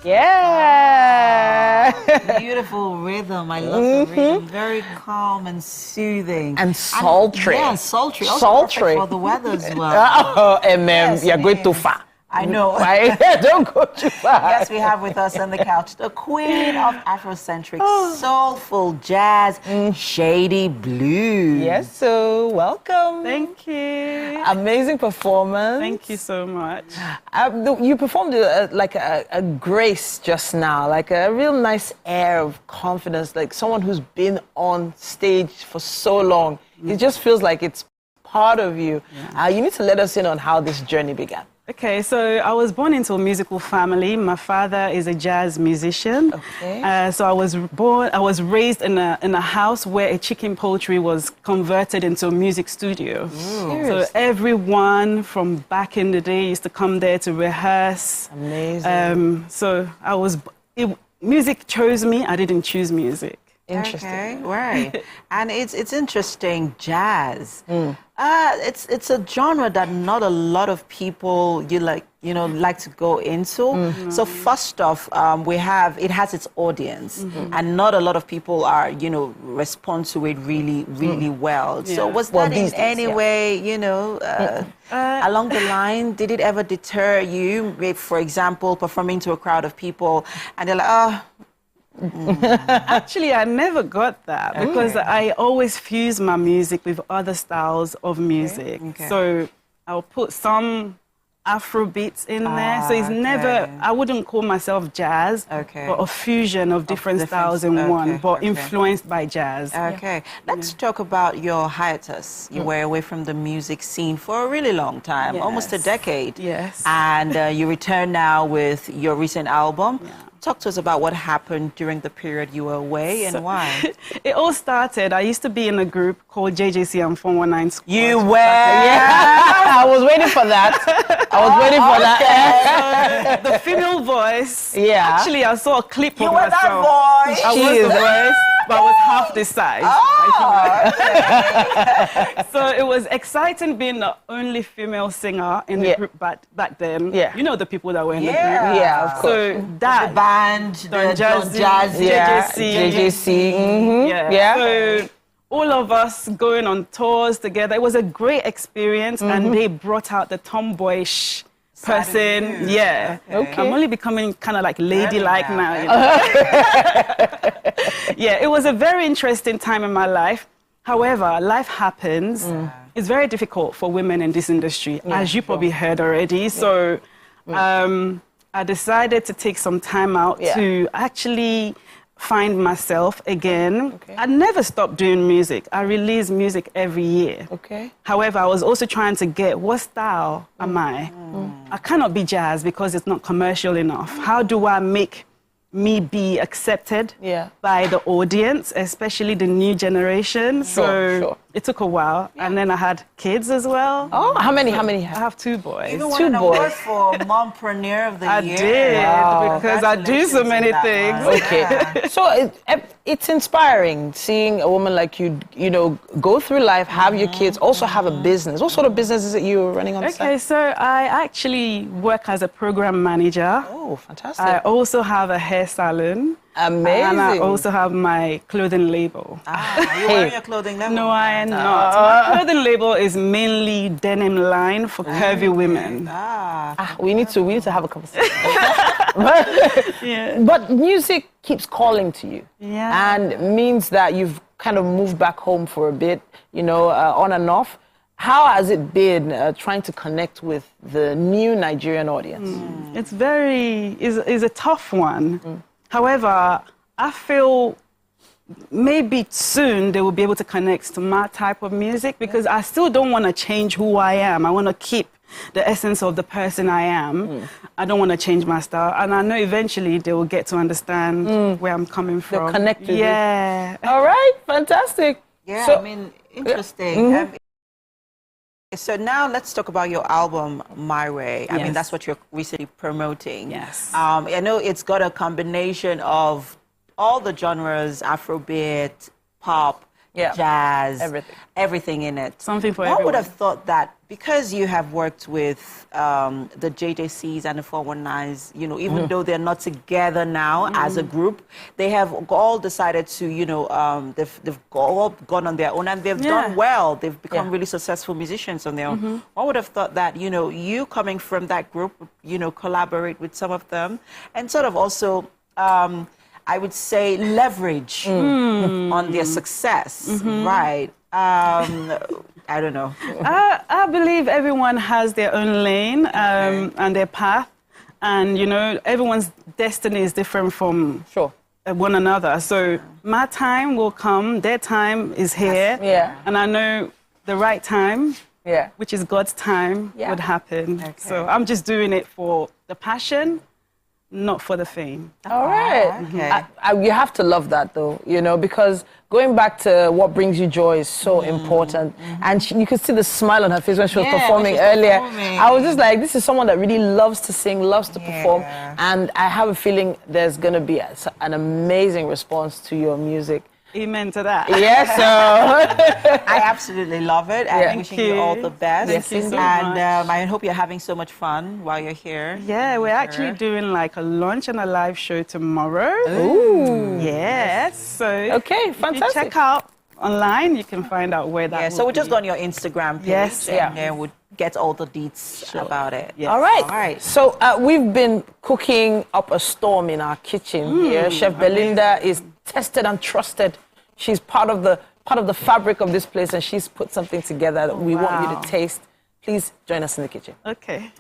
Yeah. Beautiful rhythm. I love the rhythm. Very calm and soothing. And sultry. Yeah, sultry. Also Sultry. perfect for the weather as well. Oh, and Yes, you're it going too is. far. I know. Right? Don't go too far. Yes, we have with us on the couch the queen of Afrocentric soulful jazz, Shady Blue. Yes, so welcome. Thank you. Amazing performance. Thank you so much. You performed like a grace just now, like a real nice air of confidence, like someone who's been on stage for so long. It just feels like it's part of you. Yeah. You need to let us in on how this journey began. Okay, so I was born into a musical family. My father is a jazz musician. Okay. So I was raised in a house where a chicken poultry was converted into a music studio. So everyone from back in the day used to come there to rehearse. Amazing. So music chose me. I didn't choose music. Interesting. Okay, right. And it's interesting, jazz. It's a genre that not a lot of people like to go into. So first off, it has its audience, and not a lot of people are respond to it really well. Yeah. So was that in these days, any way along the line? Did it ever deter you? If, for example, performing to a crowd of people, and they're like, oh. Actually, I never got that because I always fuse my music with other styles of music. Okay. So I'll put some Afro beats in there. So it's never, I wouldn't call myself jazz, but a fusion of different styles in one, but influenced by jazz. Okay, let's talk about your hiatus. You were away from the music scene for a really long time, almost a decade. Yes. And you return now with your recent album. Yeah. Talk to us about what happened during the period you were away and why. It all started, I used to be in a group called JJC and 419 Squad. You were? Yeah, I was waiting for that. I was waiting for that. The female voice. Yeah. Actually, I saw a clip You of were myself. that voice. I was the voice, but I was half the size. So it was exciting being the only female singer in the group back then. Yeah. You know the people that were in the group. Yeah, of course. So that the band, the Jazzy, JJC. Yeah. So all of us going on tours together. It was a great experience, and they brought out the tomboyish person. Yeah. Okay. I'm only becoming kind of like ladylike now. Yeah, it was a very interesting time in my life. However, life happens. It's very difficult for women in this industry, as you probably heard already. So I decided to take some time out to actually find myself again. I never stopped doing music. I release music every year. However, I was also trying to get what style am I? I cannot be jazz because it's not commercial enough. How do I make me be accepted by the audience, especially the new generation? So it took a while, and then I had kids as well. Oh, how many? I have 2 boys. You won an award for Mompreneur of the Year. I did, because I do so many things. Okay. So it's inspiring seeing a woman like you, go through life, have your kids, also have a business. What sort of business is it you're running on the side? Okay, so I actually work as a program manager. Oh, fantastic. I also have a hair salon. Amazing. And I also have my clothing label. You wearing your clothing label? No, I am not. My clothing label is mainly denim line for curvy women. We need to have a conversation. But music keeps calling to you. Yeah. And means that you've kind of moved back home for a bit, on and off. How has it been trying to connect with the new Nigerian audience? It's a tough one. However, I feel maybe soon they will be able to connect to my type of music, because I still don't want to change who I am. I want to keep the essence of the person I am. I don't want to change my style. And I know eventually they will get to understand where I'm coming from. They'll connect with you. All right, fantastic. Yeah, So, interesting. So now let's talk about your album, My Way. I mean, that's what you're recently promoting. Yes. I know it's got a combination of all the genres, Afrobeat, pop, jazz, everything in it. Something for One everyone. would have thought that because you have worked with the JJCs and the 419s, you know, even though they're not together now as a group, they have all decided to, you know, they've all gone on their own and they've done well. They've become really successful musicians on their own. One would have thought that, you know, you coming from that group, you know, collaborate with some of them and sort of also, I would say, leverage on their success, right? I don't know. I believe everyone has their own lane and their path. And, you know, everyone's destiny is different from one another. So my time will come. Their time is here. And I know the right time, which is God's time, would happen. So I'm just doing it for the passion, not for the fame. All right. You have to love that, though, you know, because going back to what brings you joy is so important. And you could see the smile on her face when she was performing earlier. I was just like, this is someone that really loves to sing, loves to perform. And I have a feeling there's going to be an amazing response to your music. Amen to that. Yes, so I absolutely love it. I'm wishing you all the best. Thank you so much. I hope you're having so much fun while you're here. Yeah, we're actually doing like a lunch and a live show tomorrow. Ooh. Yes. So okay, fantastic. If you check out online, you can find out where that so we'll just go on your Instagram page and then we'll get all the deets about it. Yes. All right. So we've been cooking up a storm in our kitchen here. Chef Belinda is tested and trusted. She's part of the fabric of this place, and she's put something together that we want you to taste. Please join us in the kitchen. Okay.